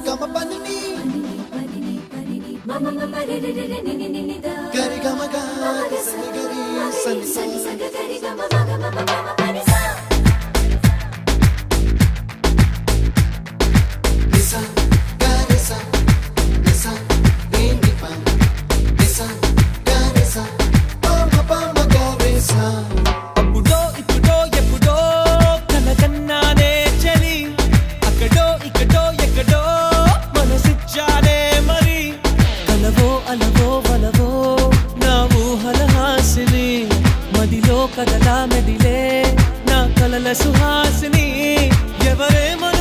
గమ పని గరి గమ గరి సని గరి సని నిసా గరి సా నిసా ని పా నిసా గరి సా పమ గరి సా అప్పుడో ఇప్పుడో ఎప్పుడో కలకన్నానే చలి అక్కడో ఇక్కడో ఎక్కడో మనసిచ్చానే మరి కలవో అలవో వలవో నా ఊహల హాసిని మదిలో కదలా మెదిలే నా కలల సుహాసిని ఎవరేమో